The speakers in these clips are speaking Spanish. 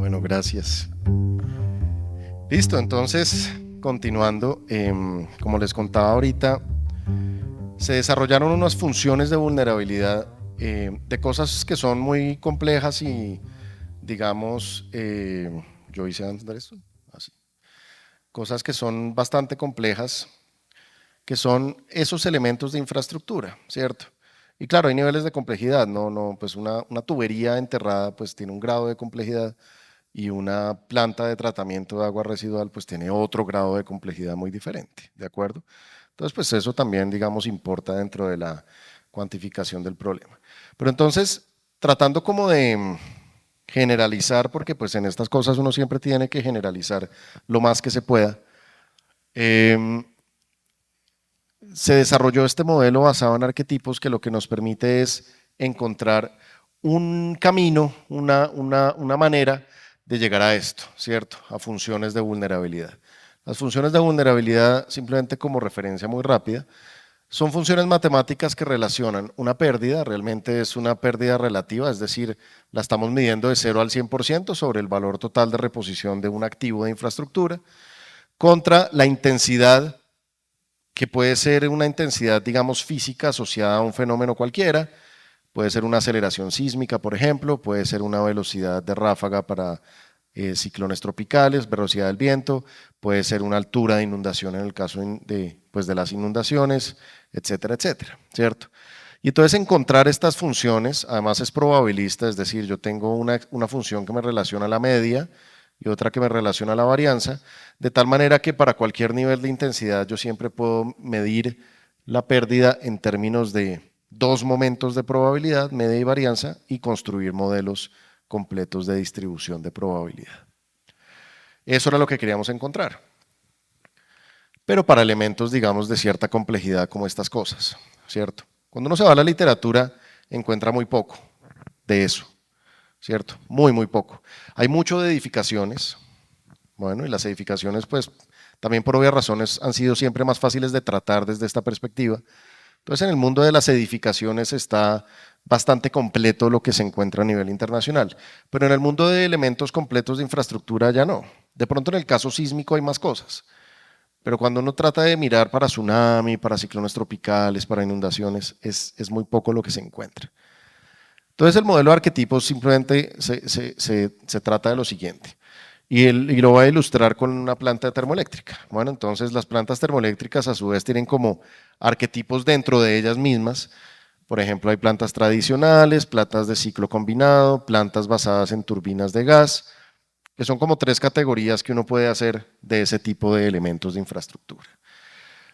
Bueno, gracias. Listo, entonces, continuando, como les contaba ahorita, se desarrollaron unas funciones de vulnerabilidad de cosas que son muy complejas y, digamos, yo hice antes de esto, así, cosas que son bastante complejas, que son esos elementos de infraestructura, ¿cierto? Y claro, hay niveles de complejidad, pues una tubería enterrada pues tiene un grado de complejidad y una planta de tratamiento de agua residual pues tiene otro grado de complejidad muy diferente, ¿de acuerdo? Entonces pues eso también digamos importa dentro de la cuantificación del problema. Pero entonces tratando como de generalizar, porque pues en estas cosas uno siempre tiene que generalizar lo más que se pueda, eh, se desarrolló este modelo basado en arquetipos que lo que nos permite es encontrar un camino, una manera de llegar a esto, ¿cierto? A funciones de vulnerabilidad. Las funciones de vulnerabilidad, simplemente como referencia muy rápida, son funciones matemáticas que relacionan una pérdida, realmente es una pérdida relativa, es decir, la estamos midiendo de 0 al 100% sobre el valor total de reposición de un activo de infraestructura, contra la intensidad que puede ser una intensidad, digamos, física asociada a un fenómeno cualquiera, puede ser una aceleración sísmica, por ejemplo, puede ser una velocidad de ráfaga para ciclones tropicales, velocidad del viento, puede ser una altura de inundación en el caso pues de las inundaciones, etcétera, etcétera, ¿cierto? Y entonces encontrar estas funciones, además es probabilista, es decir, yo tengo una función que me relaciona a la media y otra que me relaciona a la varianza, de tal manera que para cualquier nivel de intensidad yo siempre puedo medir la pérdida en términos de dos momentos de probabilidad, media y varianza, y construir modelos completos de distribución de probabilidad. Eso era lo que queríamos encontrar, pero para elementos, digamos, de cierta complejidad como estas cosas, ¿cierto? Cuando uno se va a la literatura, encuentra muy poco de eso, ¿cierto? Muy, muy poco. Hay mucho de edificaciones, bueno, y las edificaciones, pues, también por obvias razones han sido siempre más fáciles de tratar desde esta perspectiva. Entonces, en el mundo de las edificaciones está bastante completo lo que se encuentra a nivel internacional, pero en el mundo de elementos completos de infraestructura ya no. De pronto en el caso sísmico hay más cosas, pero cuando uno trata de mirar para tsunami, para ciclones tropicales, para inundaciones, es muy poco lo que se encuentra. Entonces el modelo de arquetipos simplemente se trata de lo siguiente. Y lo voy a ilustrar con una planta termoeléctrica. Bueno, entonces las plantas termoeléctricas a su vez tienen como arquetipos dentro de ellas mismas. Por ejemplo, hay plantas tradicionales, plantas de ciclo combinado, plantas basadas en turbinas de gas, que son como tres categorías que uno puede hacer de ese tipo de elementos de infraestructura.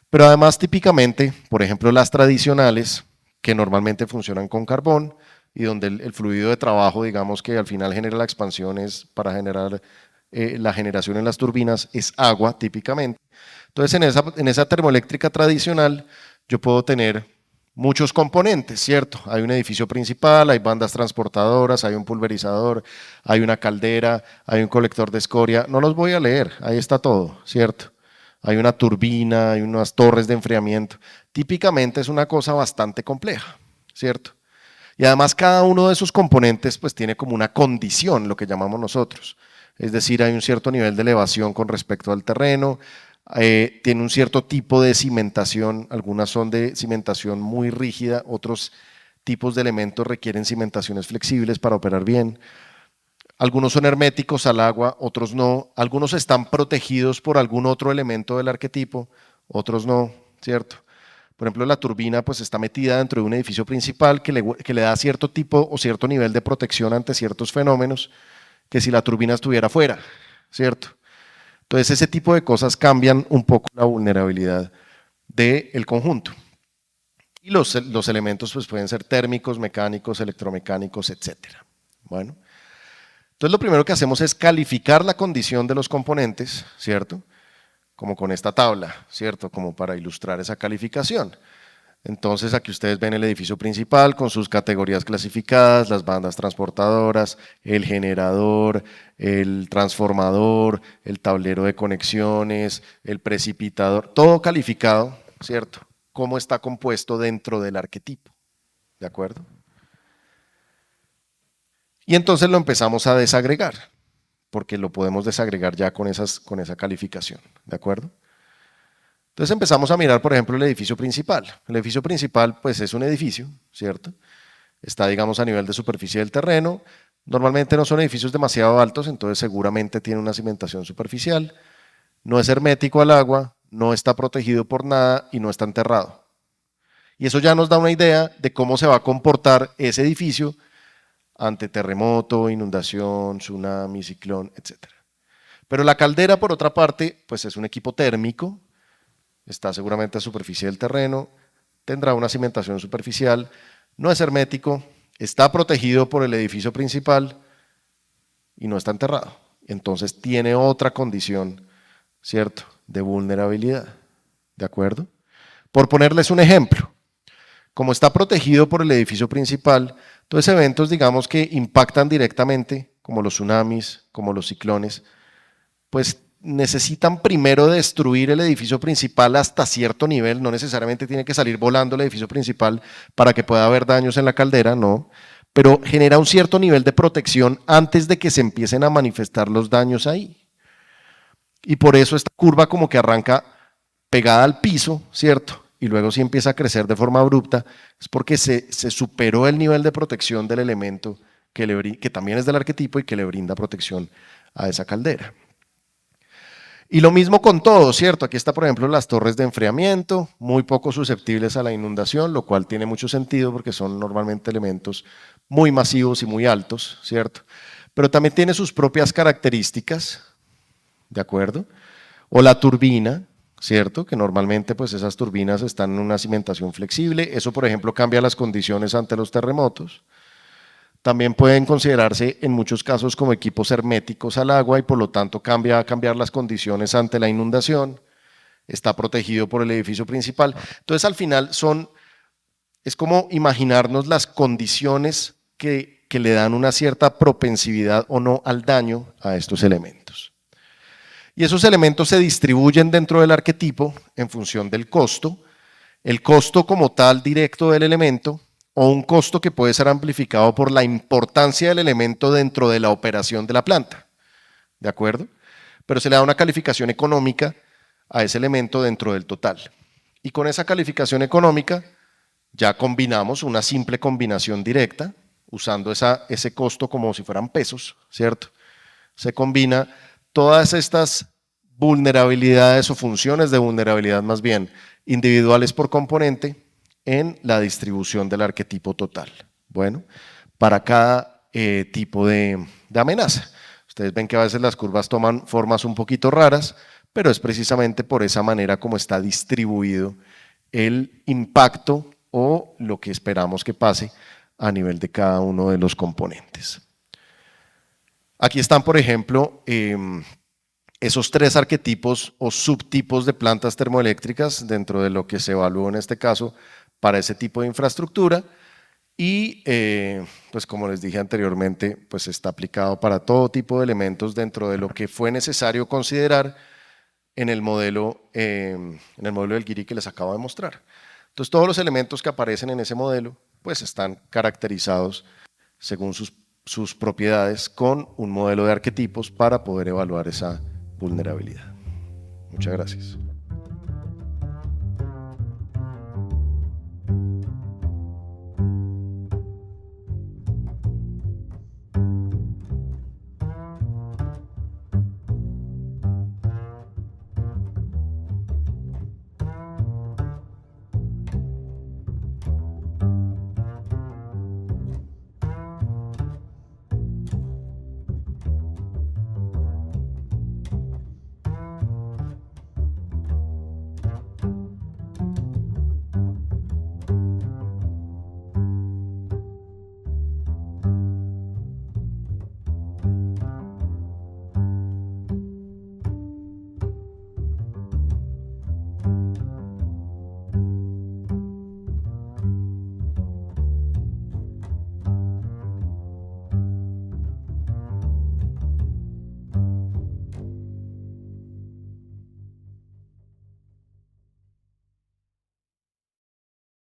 Pero además, típicamente, por ejemplo, las tradicionales, que normalmente funcionan con carbón y donde el fluido de trabajo, digamos que al final genera la expansión, es para generar la generación en las turbinas, es agua típicamente. Entonces, en esa termoeléctrica tradicional, yo puedo tener muchos componentes, ¿cierto? Hay un edificio principal, hay bandas transportadoras, hay un pulverizador, hay una caldera, hay un colector de escoria. No los voy a leer, ahí está todo, ¿cierto? Hay una turbina, hay unas torres de enfriamiento. Típicamente es una cosa bastante compleja, ¿cierto? Y además cada uno de esos componentes pues tiene como una condición, lo que llamamos nosotros. Es decir, hay un cierto nivel de elevación con respecto al terreno, tiene un cierto tipo de cimentación, algunas son de cimentación muy rígida, otros tipos de elementos requieren cimentaciones flexibles para operar bien. Algunos son herméticos al agua, otros no. Algunos están protegidos por algún otro elemento del arquetipo, otros no, ¿cierto? Por ejemplo, la turbina pues está metida dentro de un edificio principal que le da cierto tipo o cierto nivel de protección ante ciertos fenómenos que si la turbina estuviera fuera, ¿cierto? Entonces ese tipo de cosas cambian un poco la vulnerabilidad del conjunto. Y los elementos pues pueden ser térmicos, mecánicos, electromecánicos, etcétera. Bueno, entonces lo primero que hacemos es calificar la condición de los componentes, ¿cierto? Como con esta tabla, ¿cierto? Como para ilustrar esa calificación. Entonces aquí ustedes ven el edificio principal con sus categorías clasificadas, las bandas transportadoras, el generador, el transformador, el tablero de conexiones, el precipitador, todo calificado, ¿cierto? Cómo está compuesto dentro del arquetipo, ¿de acuerdo? Y entonces lo empezamos a desagregar. porque lo podemos desagregar ya con esa calificación, ¿de acuerdo? Entonces empezamos a mirar, por ejemplo, el edificio principal. El edificio principal, pues es un edificio, ¿cierto? Está, digamos, a nivel de superficie del terreno. Normalmente no son edificios demasiado altos, entonces seguramente tiene una cimentación superficial. No es hermético al agua, no está protegido por nada y no está enterrado. Y eso ya nos da una idea de cómo se va a comportar ese edificio ante terremoto, inundación, tsunami, ciclón, etc. Pero la caldera, por otra parte, pues es un equipo térmico, está seguramente a superficie del terreno, tendrá una cimentación superficial, no es hermético, está protegido por el edificio principal y no está enterrado. Entonces tiene otra condición, ¿cierto?, de vulnerabilidad. ¿De acuerdo? Por ponerles un ejemplo, como está protegido por el edificio principal, entonces eventos, digamos, que impactan directamente, como los tsunamis, como los ciclones, pues necesitan primero destruir el edificio principal hasta cierto nivel, no necesariamente tiene que salir volando el edificio principal para que pueda haber daños en la caldera, no, pero genera un cierto nivel de protección antes de que se empiecen a manifestar los daños ahí. Y por eso esta curva como que arranca pegada al piso, ¿cierto? Y luego sí empieza a crecer de forma abrupta, es porque se superó el nivel de protección del elemento que también es del arquetipo y que le brinda protección a esa caldera. Y lo mismo con todo, ¿cierto? Aquí está, por ejemplo, las torres de enfriamiento, muy poco susceptibles a la inundación, lo cual tiene mucho sentido porque son normalmente elementos muy masivos y muy altos, ¿cierto? Pero también tiene sus propias características, ¿de acuerdo? O la turbina, ¿cierto? Que normalmente pues esas turbinas están en una cimentación flexible, eso por ejemplo cambia las condiciones ante los terremotos. También pueden considerarse en muchos casos como equipos herméticos al agua y por lo tanto cambiar las condiciones ante la inundación. Está protegido por el edificio principal. Entonces al final es como imaginarnos las condiciones que le dan una cierta propensividad o no al daño a estos elementos. Y esos elementos se distribuyen dentro del arquetipo en función del costo. El costo como tal directo del elemento o un costo que puede ser amplificado por la importancia del elemento dentro de la operación de la planta, ¿de acuerdo? Pero se le da una calificación económica a ese elemento dentro del total. Y con esa calificación económica ya combinamos una simple combinación directa, usando ese costo como si fueran pesos, ¿cierto? Se combina todas estas vulnerabilidades o funciones de vulnerabilidad más bien individuales por componente en la distribución del arquetipo total. Bueno, para cada tipo de amenaza. Ustedes ven que a veces las curvas toman formas un poquito raras, pero es precisamente por esa manera como está distribuido el impacto o lo que esperamos que pase a nivel de cada uno de los componentes. Aquí están, por ejemplo, esos tres arquetipos o subtipos de plantas termoeléctricas dentro de lo que se evaluó en este caso para ese tipo de infraestructura y pues como les dije anteriormente, pues está aplicado para todo tipo de elementos dentro de lo que fue necesario considerar en el modelo del GIRI que les acabo de mostrar. Entonces todos los elementos que aparecen en ese modelo pues están caracterizados según sus propiedades con un modelo de arquetipos para poder evaluar esa vulnerabilidad. Muchas gracias.